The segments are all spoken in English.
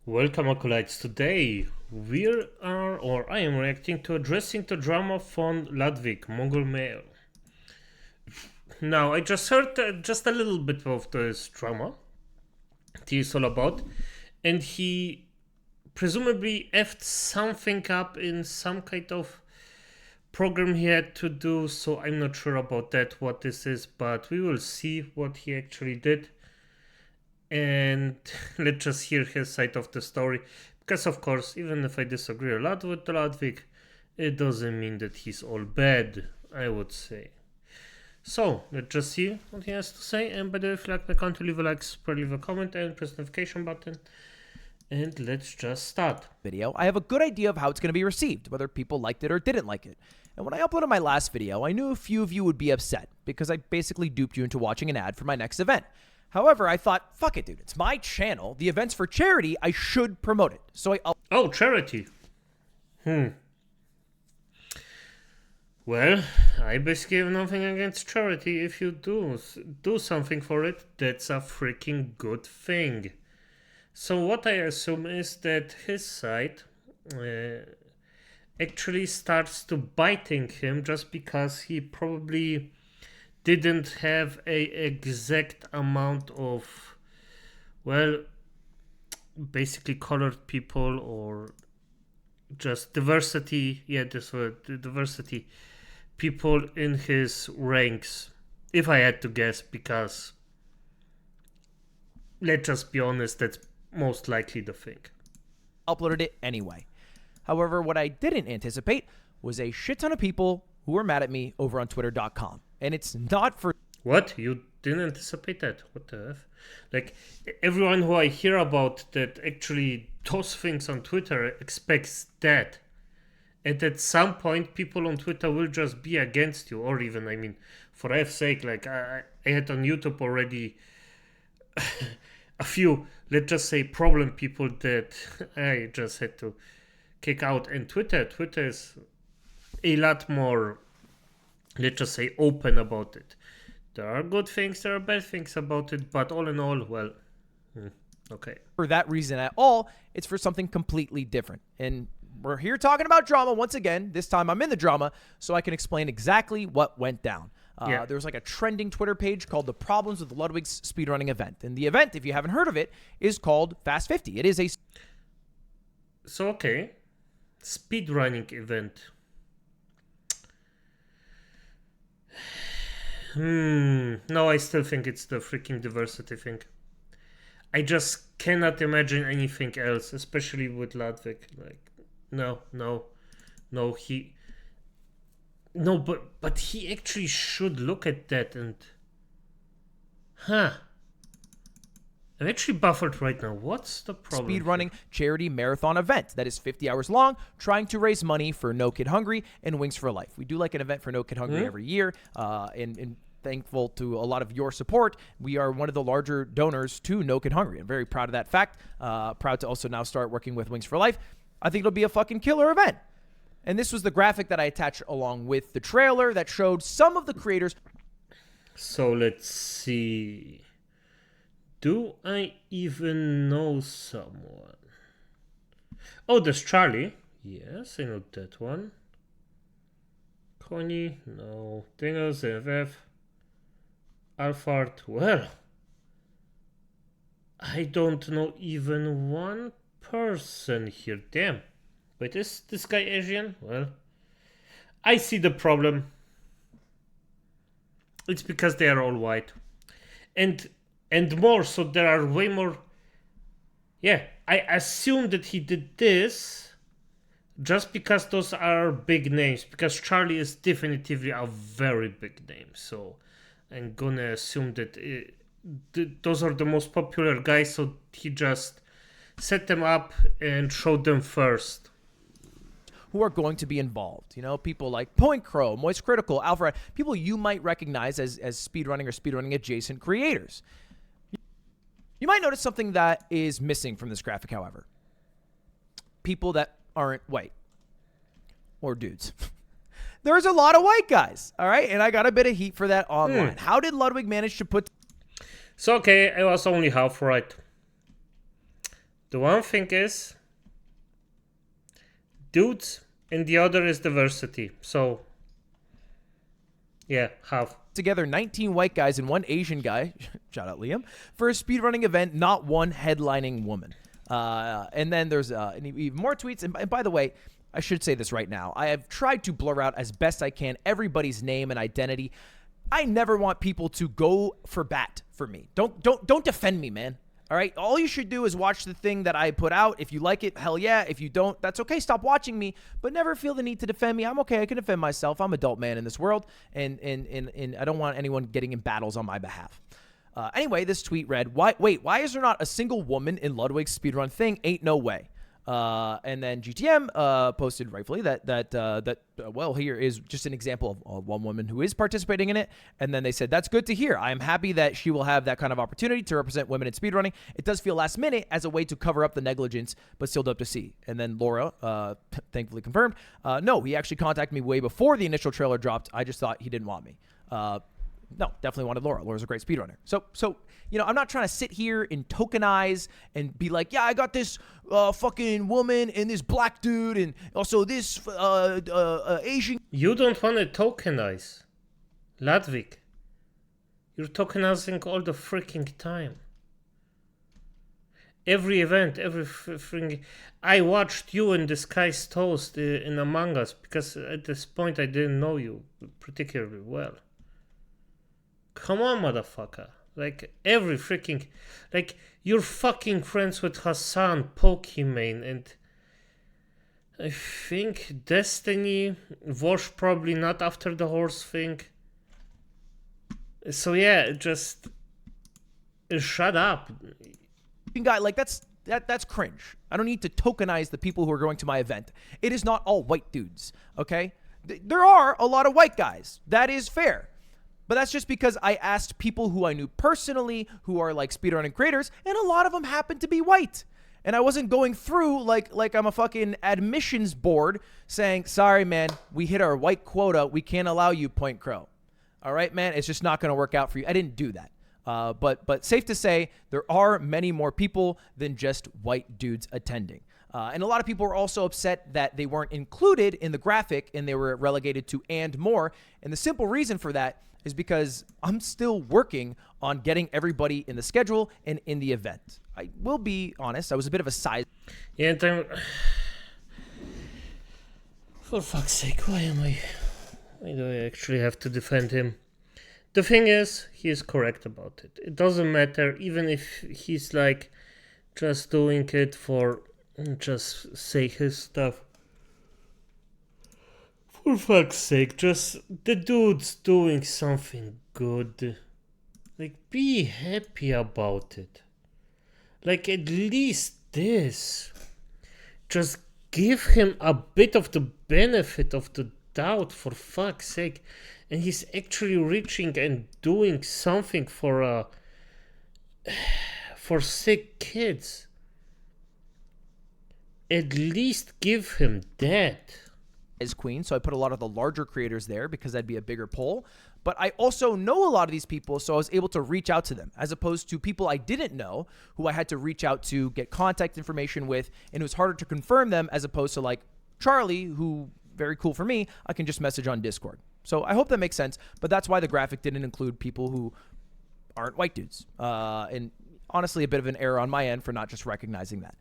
Welcome, acolytes. Today I am reacting to addressing the drama von Ludwig, Mongol Mail. Now, I just heard just a little bit of this drama he is all about, and he presumably effed something up in some kind of program he had to do, so I'm not sure about that, what this is, but we will see what he actually did. And let's just hear his side of the story, because of course, even if I disagree a lot with Ludwig, it doesn't mean that he's all bad, I would say. So let's just see what he has to say. And by the way, if you like my content, leave a like, subscribe, leave a comment, and press the notification button. And let's just start. Video, I have a good idea of how it's going to be received, whether people liked it or didn't like it. And when I uploaded my last video, I knew a few of you would be upset because I basically duped you into watching an ad for my next event. However, I thought, fuck it, dude, it's my channel. The event's for charity. I should promote it. So Oh, charity. Well, I basically have nothing against charity. If you do something for it, that's a freaking good thing. So what I assume is that his side actually starts to biting him just because he probably didn't have a exact amount of, well, basically colored people or just diversity. Yeah, this word, diversity people in his ranks, if I had to guess, because let's just be honest, that's most likely the thing. uploaded it anyway. However, what I didn't anticipate was a shit ton of people who were mad at me over on twitter.com. And it's not for What? You didn't anticipate that? What the F? Like, everyone who I hear about that actually does things on Twitter expects that. And at some point, people on Twitter will just be against you. Or even, I mean, for F's sake, like, I had on YouTube already a few, let's just say, problem people that I just had to kick out. And Twitter is a lot more, let's just say, open about it. There are good things, there are bad things about it, but all in all, well, okay. for that reason at all. It's for something completely different. And we're here talking about drama once again. This time I'm in the drama so I can explain exactly what went down. Yeah. There was like a trending Twitter page called The Problems with Ludwig's Speedrunning Event. And the event, if you haven't heard of it, is called Fast 50. It is a So, okay. Speedrunning event. No, I still think it's the freaking diversity thing. I just cannot imagine anything else, especially with Ludwig. Like, no, but he actually should look at that and, I'm actually buffered right now. What's the problem? speedrunning charity marathon event that is 50 hours long, trying to raise money for No Kid Hungry and Wings for Life. We do like an event for No Kid Hungry every year, and thankful to a lot of your support. We are one of the larger donors to No Kid Hungry. I'm very proud of that fact. Proud to also now start working with Wings for Life. I think it'll be a fucking killer event. And this was the graphic that I attached along with the trailer that showed some of the creators. So let's see. Do I even know someone? Oh, there's Charlie. Yes, I know that one. Connie, no. Dingles, FF. Alfred, well. I don't know even one person here. Damn. Wait, is this guy Asian? Well, I see the problem. It's because they are all white. And more, so there are way more. Yeah, I assume that he did this just because those are big names, because Charlie is definitively a very big name, so I'm gonna assume that those are the most popular guys, so he just set them up and showed them first. Who are going to be involved. You know, people like Point Crow, Moist Critical, Alfred, people you might recognize as speedrunning or speedrunning adjacent creators. You might notice something that is missing from this graphic, however. People that aren't white or dudes. There's a lot of white guys, all right? And I got a bit of heat for that online. How did Ludwig manage to put... So, okay, I was only half right. The one thing is dudes, and the other is diversity. So, yeah, half. Together 19 white guys and one Asian guy, shout out Liam, for a speedrunning event, not one headlining woman. And then there's even more tweets. And by the way, I should say this right now. I have tried to blur out as best I can everybody's name and identity. I never want people to go for bat for me. Don't defend me, man. All right? All you should do is watch the thing that I put out. If you like it, hell yeah. If you don't, that's okay. Stop watching me, but never feel the need to defend me. I'm okay. I can defend myself. I'm an adult man in this world, and I don't want anyone getting in battles on my behalf. Anyway, this tweet read, why is there not a single woman in Ludwig's speedrun thing? Ain't no way. And then GTM posted rightfully that well, here is just an example of one woman who is participating in it. And then they said, that's good to hear. I am happy that she will have that kind of opportunity to represent women in speedrunning. It does feel last minute as a way to cover up the negligence, but still dope to see. And then Laura, thankfully confirmed, no, he actually contacted me way before the initial trailer dropped. I just thought he didn't want me. No, definitely wanted Laura. Laura's a great speedrunner. So, you know, I'm not trying to sit here and tokenize and be like, yeah, I got this fucking woman and this black dude and also this Asian. You don't want to tokenize. Ludwig. You're tokenizing all the freaking time. Every event, everything. I watched you in Disguised Toast in Among Us because at this point I didn't know you particularly well. Come on, motherfucker. Like, every freaking... Like, you're fucking friends with Hassan, Pokimane, and... I think Destiny was probably not after the horse thing. So yeah, just... shut up. Guy, like, that's cringe. I don't need to tokenize the people who are going to my event. It is not all white dudes, okay? There are a lot of white guys. That is fair. But that's just because I asked people who I knew personally who are like speedrunning creators, and a lot of them happen to be white. And I wasn't going through like I'm a fucking admissions board saying, sorry, man, we hit our white quota. We can't allow you, Point Crow. All right, man, it's just not going to work out for you. I didn't do that. But safe to say, there are many more people than just white dudes attending. And a lot of people were also upset that they weren't included in the graphic and they were relegated to and more. And the simple reason for that is because I'm still working on getting everybody in the schedule and in the event. I will be honest, I was a bit of a size. Yeah, then... For fuck's sake, why do I actually have to defend him? The thing is, he is correct about it. It doesn't matter, even if he's like just doing it for just say his stuff. For fuck's sake, just the dude's doing something good. Like, be happy about it. Like, at least this. Just give him a bit of the benefit of the doubt, for fuck's sake. And he's actually reaching and doing something for sick kids. At least give him that. As queen, so I put a lot of the larger creators there because that'd be a bigger poll. But I also know a lot of these people, so I was able to reach out to them, as opposed to people I didn't know who I had to reach out to, get contact information with, and it was harder to confirm them, as opposed to like Charlie, who, very cool for me, I can just message on Discord. So I hope that makes sense, but that's why the graphic didn't include people who aren't white dudes. And honestly, a bit of an error on my end for not just recognizing that.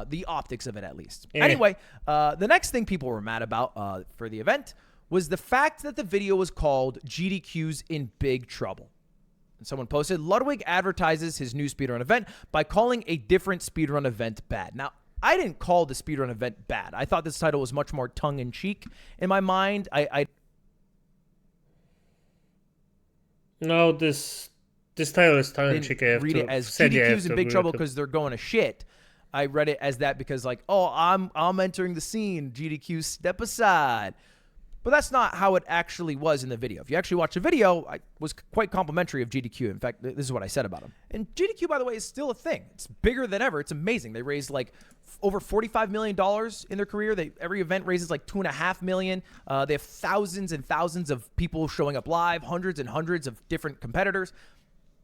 The optics of it, at least. Anyway, the next thing people were mad about for the event was the fact that the video was called GDQ's in Big Trouble. And someone posted, Ludwig advertises his new speedrun event by calling a different speedrun event bad. Now, I didn't call the speedrun event bad. I thought this title was much more tongue-in-cheek in my mind. No, this title is tongue-in-cheek. I read it as GDQ's in Big Trouble because they're going to shit. I read it as that because like, oh, I'm entering the scene. GDQ, step aside. But that's not how it actually was in the video. If you actually watch the video, I was quite complimentary of GDQ. In fact, this is what I said about him. And GDQ, by the way, is still a thing. It's bigger than ever. It's amazing. They raised like over $45 million in their career. Every event raises like $2.5 million. They have thousands and thousands of people showing up live, hundreds and hundreds of different competitors.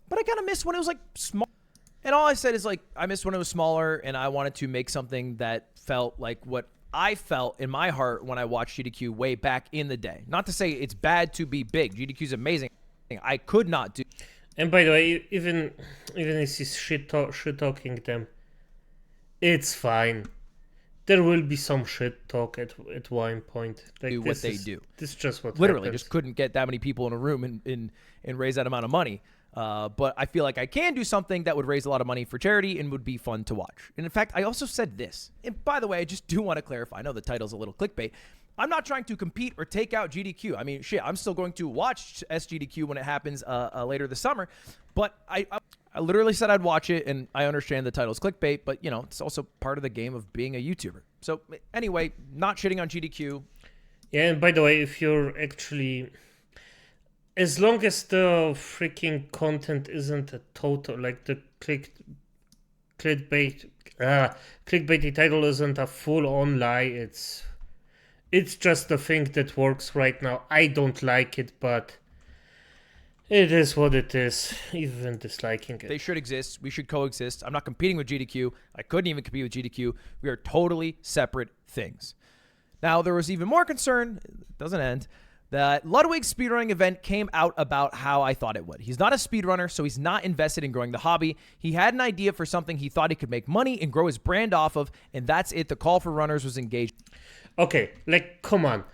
But I kind of miss when it was like small. And all I said is like, I missed when it was smaller, and I wanted to make something that felt like what I felt in my heart when I watched GDQ way back in the day. Not to say it's bad to be big. GDQ is amazing. I could not do. And by the way, even if he's shit talking them, it's fine. There will be some shit talk at one point. Like Do what they do. This is just what Literally happens. just couldn't get that many people in a room and raise that amount of money. But I feel like I can do something that would raise a lot of money for charity and would be fun to watch. And in fact, I also said this. And by the way, I just do want to clarify. I know the title's a little clickbait. I'm not trying to compete or take out GDQ. I mean, shit, I'm still going to watch SGDQ when it happens later this summer. But I literally said I'd watch it, and I understand the title's clickbait, but, you know, it's also part of the game of being a YouTuber. So anyway, not shitting on GDQ. Yeah, and by the way, if you're actually... As long as the freaking content isn't a total... Like the clickbaity title isn't a full-on lie, it's just the thing that works right now. I don't like it, but it is what it is, even disliking it. They should exist. We should coexist. I'm not competing with GDQ. I couldn't even compete with GDQ. We are totally separate things. Now, there was even more concern, it doesn't end, that Ludwig's speedrunning event came out about how I thought it would. He's not a speedrunner, so he's not invested in growing the hobby. He had an idea for something he thought he could make money and grow his brand off of, and that's it. The call for runners was engaged. Okay, like, come on.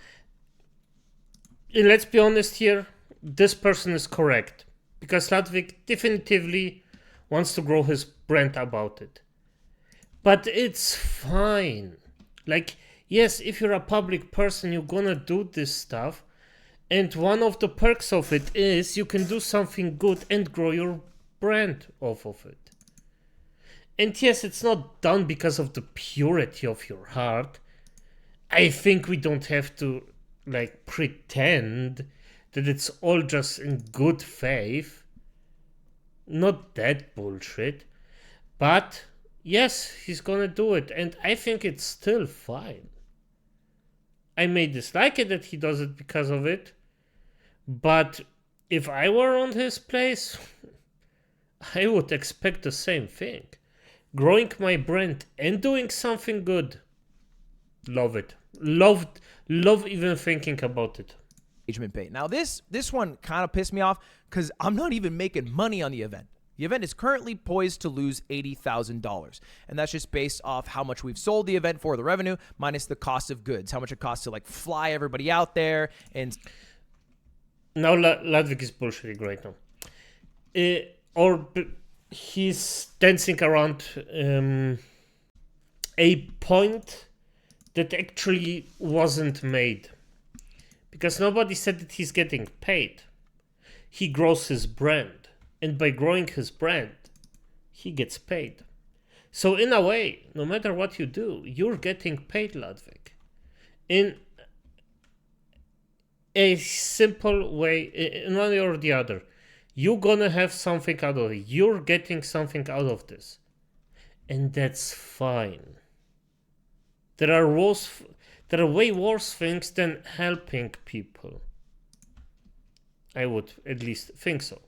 Let's be honest here. This person is correct. Because Ludwig definitively wants to grow his brand about it. But it's fine. Like, yes, if you're a public person, you're gonna do this stuff. And one of the perks of it is you can do something good and grow your brand off of it. And yes, it's not done because of the purity of your heart. I think we don't have to, like, pretend that it's all just in good faith. Not that bullshit. But, yes, he's gonna do it. And I think it's still fine. I may dislike it that he does it because of it. But if I were on his place, I would expect the same thing. Growing my brand and doing something good. Love it. Love even thinking about it. Engagement bait. Now, this one kind of pissed me off because I'm not even making money on the event. The event is currently poised to lose $80,000, and that's just based off how much we've sold the event for, the revenue, minus the cost of goods, how much it costs to like fly everybody out there. And now Ludwig is bullshitting right now. He's dancing around a point that actually wasn't made. Because nobody said that he's getting paid. He grows his brand. And by growing his brand, he gets paid. So in a way, no matter what you do, you're getting paid, Ludwig. In a simple way, in one way or the other. You're gonna have something out of it. You're getting something out of this. And that's fine. There are way worse things than helping people. I would at least think so.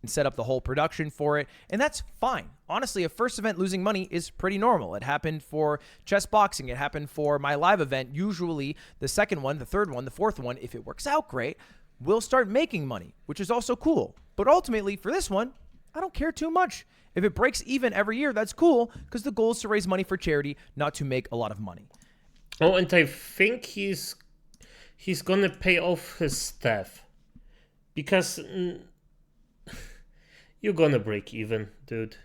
And set up the whole production for it, and that's fine. Honestly, a first event losing money is pretty normal. It happened for chess boxing. It happened for my live event. Usually the second one, the third one, the fourth one, if it works out great, we'll start making money, which is also cool. But ultimately, for this one, I don't care too much. If it breaks even every year, that's cool, because the goal is to raise money for charity, not to make a lot of money. Oh, and I think he's gonna pay off his staff. Because you're gonna break even, dude.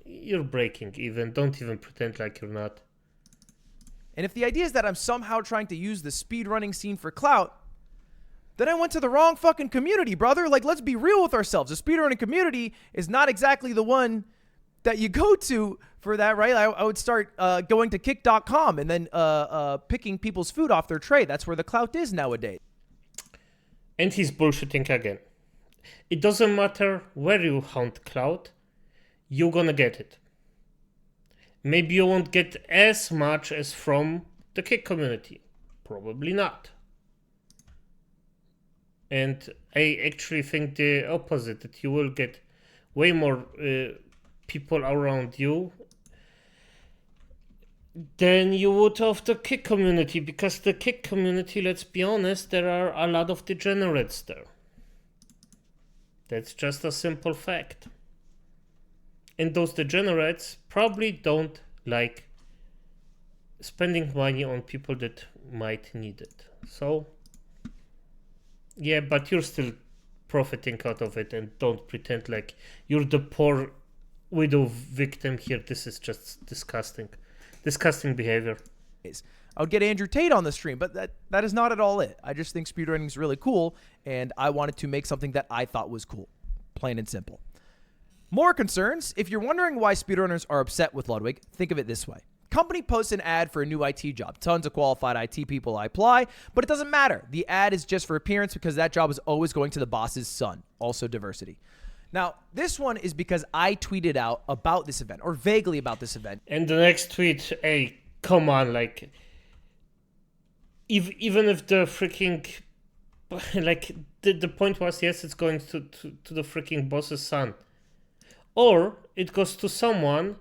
You're breaking even. Don't even pretend like you're not. And if the idea is that I'm somehow trying to use the speedrunning scene for clout, then I went to the wrong fucking community, brother. Like, let's be real with ourselves. The speedrunning community is not exactly the one that you go to for that, right? I would start going to kick.com and then picking people's food off their tray. That's where the clout is nowadays. And he's bullshitting again. It doesn't matter where you hunt clout, you're gonna get it. Maybe you won't get as much as from the kick community. Probably not. And I actually think the opposite, that you will get way more people around you than you would of the kick community, because the kick community, let's be honest, there are a lot of degenerates there. That's just a simple fact. And those degenerates probably don't like spending money on people that might need it. So, yeah, but you're still profiting out of it, and don't pretend like you're the poor widow victim here. This is just disgusting. Disgusting behavior. I would get Andrew Tate on the stream, but that is not at all it. I just think speedrunning is really cool, and I wanted to make something that I thought was cool. Plain and simple. More concerns. If you're wondering why speedrunners are upset with Ludwig, think of it this way. Company posts an ad for a new IT job. Tons of qualified IT people apply, but it doesn't matter. The ad is just for appearance because that job is always going to the boss's son. Also diversity. Now, this one is because I tweeted out about this event, or vaguely about this event. And the next tweet, hey, come on, like, even if the freaking, like, the point was, yes, it's going to the freaking boss's son. Or it goes to someone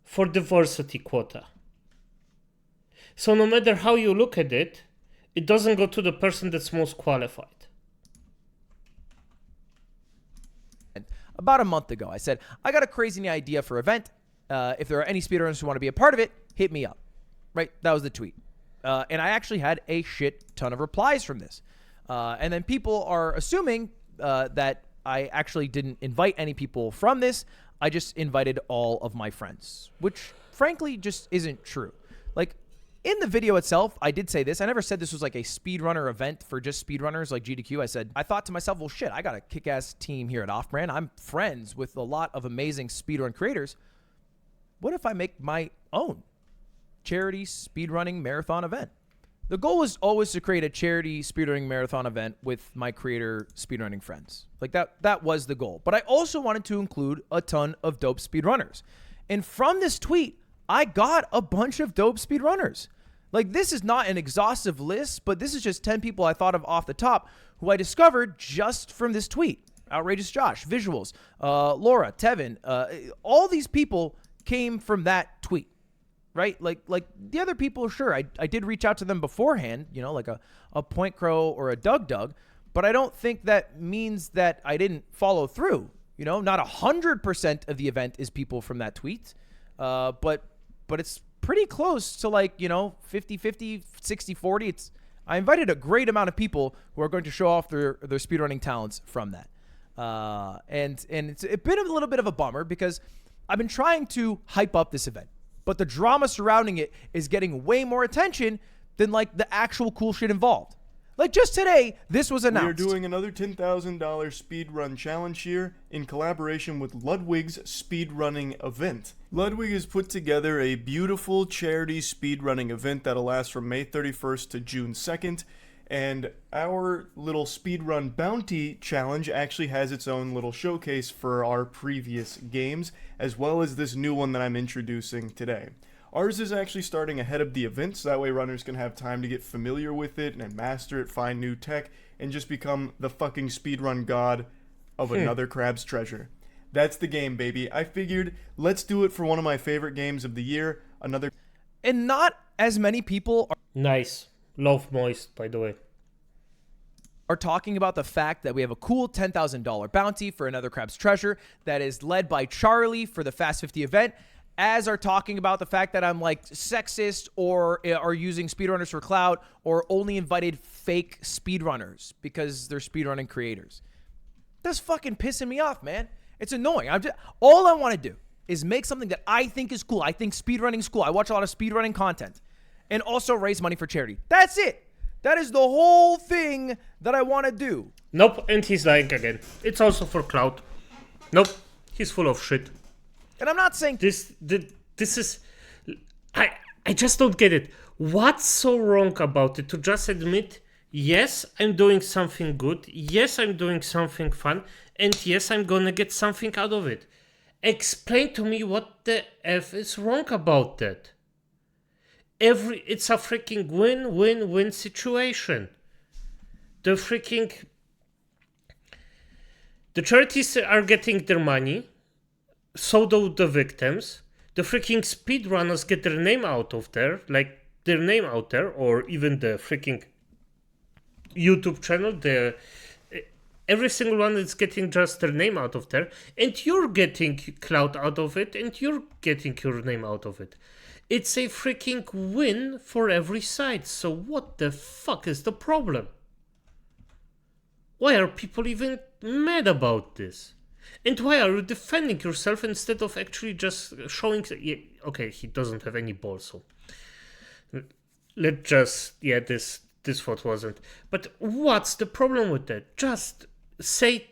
for diversity quota. So no matter how you look at it, it doesn't go to the person that's most qualified. About a month ago, I said, I got a crazy idea for an event. If there are any speedrunners who want to be a part of it, hit me up. Right? That was the tweet. And I actually had a shit ton of replies from this. And then people are assuming that I actually didn't invite any people from this. I just invited all of my friends, which frankly just isn't true. Like, in the video itself, I did say this. I never said this was like a speedrunner event for just speedrunners like GDQ. I thought to myself, well, shit, I got a kick-ass team here at Off-Brand. I'm friends with a lot of amazing speedrun creators. What if I make my own charity speedrunning marathon event? The goal was always to create a charity speedrunning marathon event with my creator speedrunning friends. Like that was the goal. But I also wanted to include a ton of dope speedrunners. And from this tweet, I got a bunch of dope speedrunners. Like, this is not an exhaustive list, but this is just 10 people I thought of off the top who I discovered just from this tweet. Outrageous Josh, Visuals, Laura, Tevin, all these people came from that tweet. Right? Like the other people, sure, I did reach out to them beforehand, you know, like a Point Crow or a Doug, but I don't think that means that I didn't follow through. You know, not 100% of the event is people from that tweet, but it's pretty close to, like, you know, 50-50, 60-40. I invited a great amount of people who are going to show off their speedrunning talents from that. And it's been a little bit of a bummer because I've been trying to hype up this event, but the drama surrounding it is getting way more attention than, like, the actual cool shit involved. Like, just today, this was announced. We are doing another $10,000 speedrun challenge here in collaboration with Ludwig's speedrunning event. Ludwig has put together a beautiful charity speedrunning event that'll last from May 31st to June 2nd. And our little speedrun bounty challenge actually has its own little showcase for our previous games, as well as this new one that I'm introducing today. Ours is actually starting ahead of the event, so that way runners can have time to get familiar with it and master it, find new tech, and just become the fucking speedrun god of another crab's treasure. That's the game, baby. I figured, let's do it for one of my favorite games of the year, another... And not as many people Nice. Love Moist, by the way. Are talking about the fact that we have a cool $10,000 bounty for another crab's treasure that is led by Charlie for the Fast 50 event, as are talking about the fact that I'm, like, sexist or are using speedrunners for clout or only invited fake speedrunners because they're speedrunning creators. That's fucking pissing me off, man. It's annoying. All I want to do is make something that I think is cool. I think speedrunning is cool. I watch a lot of speedrunning content and also raise money for charity. That's it. That is the whole thing that I want to do. Nope, and he's lying again. It's also for clout. Nope, he's full of shit. And I'm not saying This is... I just don't get it. What's so wrong about it to just admit, yes, I'm doing something good, yes, I'm doing something fun, and yes, I'm gonna get something out of it. Explain to me what the F is wrong about that. It's a freaking win-win-win situation. The charities are getting their money, so do the victims. The freaking speedrunners get their name out of there, like their name out there, or even the freaking YouTube channel, every single one is getting just their name out of there, and you're getting clout out of it, and you're getting your name out of it. It's a freaking win for every side. So what the fuck is the problem? Why are people even mad about this? And why are you defending yourself instead of actually just showing... Yeah, okay, he doesn't have any balls, so... Let's just... Yeah, this thought wasn't. But what's the problem with that? Just say,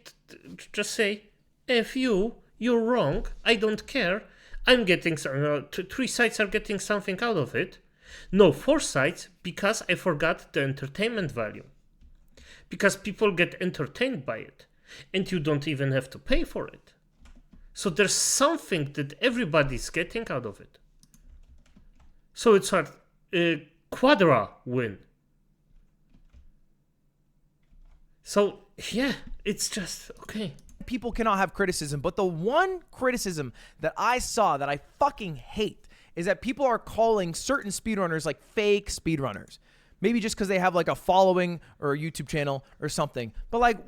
F you're wrong, I don't care. I'm getting... 3 sides are getting something out of it. No, 4 sides, because I forgot the entertainment value. Because people get entertained by it. And you don't even have to pay for it. So there's something that everybody's getting out of it. So it's a quadra win. So, yeah, it's just, okay. People cannot have criticism, but the one criticism that I saw that I fucking hate is that people are calling certain speedrunners like fake speedrunners. Maybe just because they have like a following or a YouTube channel or something. But like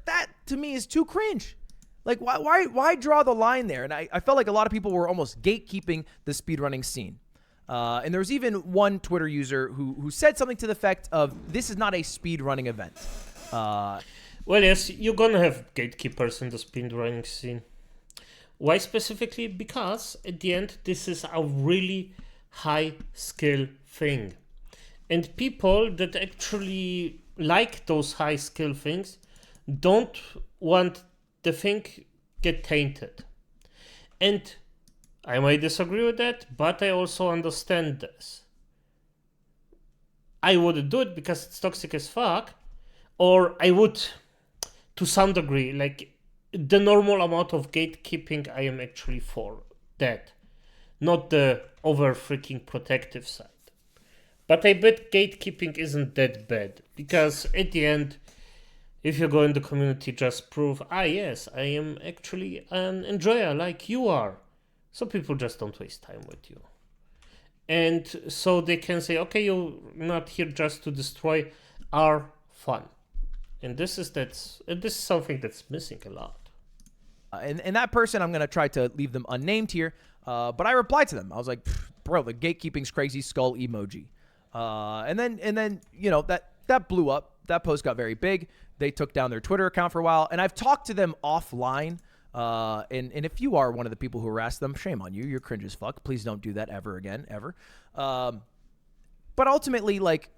that to me is too cringe. Like why draw the line there? And I felt like a lot of people were almost gatekeeping the speedrunning scene. And there was even one Twitter user who said something to the effect of, this is not a speedrunning event. Well, yes, you're gonna have gatekeepers in the speedrunning scene. Why specifically? Because at the end, this is a really high skill thing. And people that actually like those high skill things don't want the thing get tainted. And I might disagree with that, but I also understand this. I wouldn't do it because it's toxic as fuck, or I would, to some degree, like the normal amount of gatekeeping I am actually for that, not the over freaking protective side. But I bet gatekeeping isn't that bad, because at the end, if you go in the community, just prove, yes, I am actually an enjoyer like you are. So people just don't waste time with you. And so they can say, okay, you're not here just to destroy our fun. And this is something that's missing a lot. And that person, I'm going to try to leave them unnamed here, but I replied to them. I was like, bro, the gatekeeping's crazy, skull emoji. And then you know, that blew up. That post got very big. They took down their Twitter account for a while, and I've talked to them offline. And if you are one of the people who harassed them, shame on you. You're cringe as fuck. Please don't do that ever again, ever. But ultimately, like,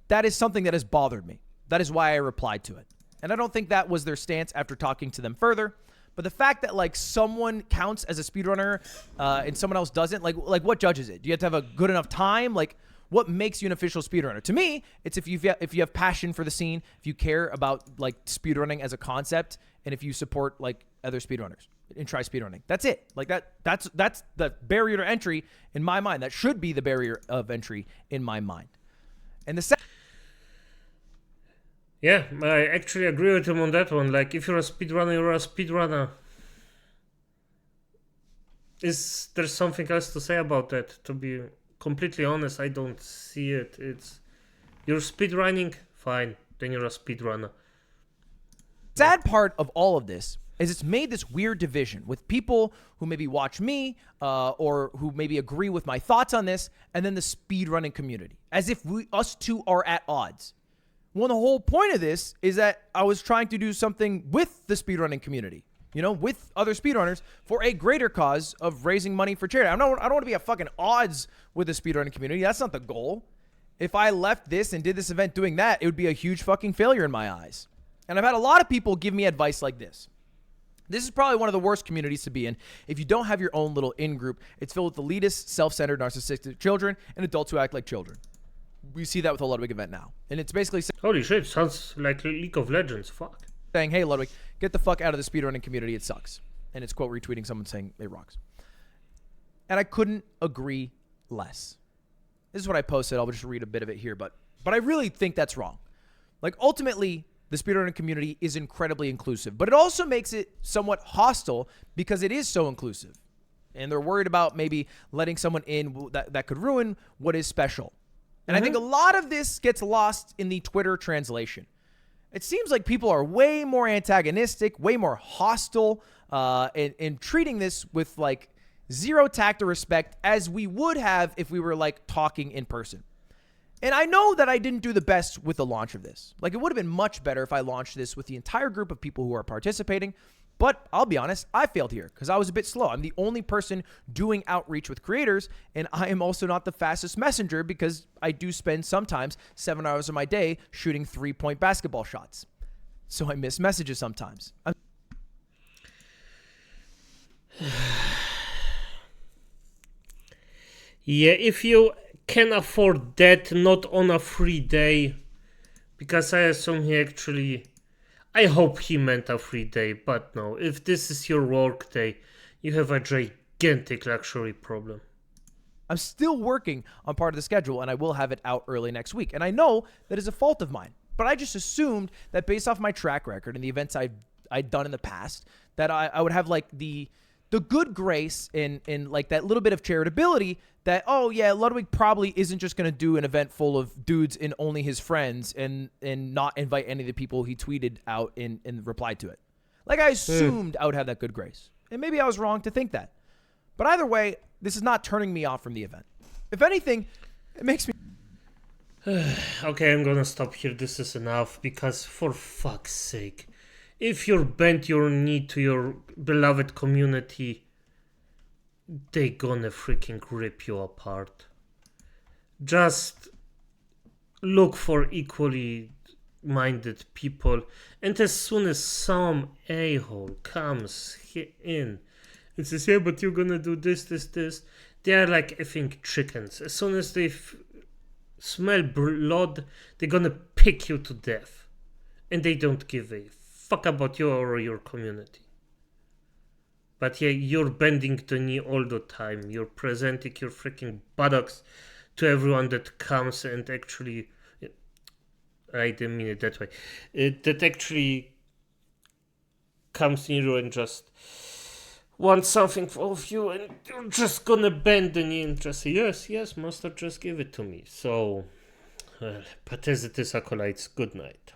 that is something that has bothered me. That is why I replied to it. And I don't think that was their stance after talking to them further. But the fact that, like, someone counts as a speedrunner and someone else doesn't, like what judges it? Do you have to have a good enough time? Like, what makes you an official speedrunner? To me, it's if you have passion for the scene, if you care about, like, speedrunning as a concept, and if you support, like, other speedrunners and try speedrunning. That's it. Like, that's the barrier to entry in my mind. That should be the barrier of entry in my mind. And the second... Yeah, I actually agree with him on that one. Like, if you're a speedrunner, you're a speedrunner. Is there something else to say about that? To be completely honest, I don't see it. It's, you're speedrunning, fine, then you're a speedrunner. Sad part of all of this is it's made this weird division with people who maybe watch me or who maybe agree with my thoughts on this, and then the speedrunning community, as if us two are at odds. Well, the whole point of this is that I was trying to do something with the speedrunning community, you know, with other speedrunners for a greater cause of raising money for charity. I don't want to be at fucking odds with the speedrunning community. That's not the goal. If I left this and did this event doing that, it would be a huge fucking failure in my eyes. And I've had a lot of people give me advice like this. This is probably one of the worst communities to be in. If you don't have your own little in-group, it's filled with elitist, self-centered, narcissistic children and adults who act like children. We see that with the Ludwig event now. And it's basically... Holy shit, sounds like League of Legends, fuck. Saying, hey, Ludwig, get the fuck out of the speedrunning community, it sucks. And it's quote retweeting someone saying it rocks. And I couldn't agree less. This is what I posted. I'll just read a bit of it here, but I really think that's wrong. Like, ultimately, the speedrunning community is incredibly inclusive, but it also makes it somewhat hostile because it is so inclusive. And they're worried about maybe letting someone in that could ruin what is special. And I think a lot of this gets lost in the Twitter translation. It seems like people are way more antagonistic, way more hostile, in treating this with like zero tact or respect as we would have if we were like talking in person. And I know that I didn't do the best with the launch of this. Like, it would have been much better if I launched this with the entire group of people who are participating. But I'll be honest, I failed here because I was a bit slow. I'm the only person doing outreach with creators, and I am also not the fastest messenger because I do spend sometimes 7 hours of my day shooting 3-point basketball shots. So I miss messages sometimes. Yeah, if you can afford that, not on a free day, because I assume he actually, I hope he meant a free day, but no, if this is your work day, you have a gigantic luxury problem. I'm still working on part of the schedule, and I will have it out early next week. And I know that is a fault of mine, but I just assumed that based off my track record and the events I'd done in the past, that I would have like the good grace and like that little bit of charitability that, oh yeah, Ludwig probably isn't just going to do an event full of dudes and only his friends and not invite any of the people he tweeted out and replied to it. Like, I assumed I would have that good grace. And maybe I was wrong to think that. But either way, this is not turning me off from the event. If anything, it makes me... Okay, I'm gonna stop here. This is enough, because for fuck's sake, if you bend your knee to your beloved community, they gonna freaking rip you apart. Just look for equally minded people, and as soon as some a-hole comes in and says, yeah, but you're gonna do this, they are like effing chickens. As soon as they smell blood, they're gonna pick you to death, and they don't give a fuck about you or your community. But yeah, you're bending the knee all the time. You're presenting your freaking buttocks to everyone that comes and actually... I didn't mean it that way. That actually comes near you and just wants something of you, and you're just gonna bend the knee and just say, yes, master, just give it to me. So, but as it is, acolytes, good night.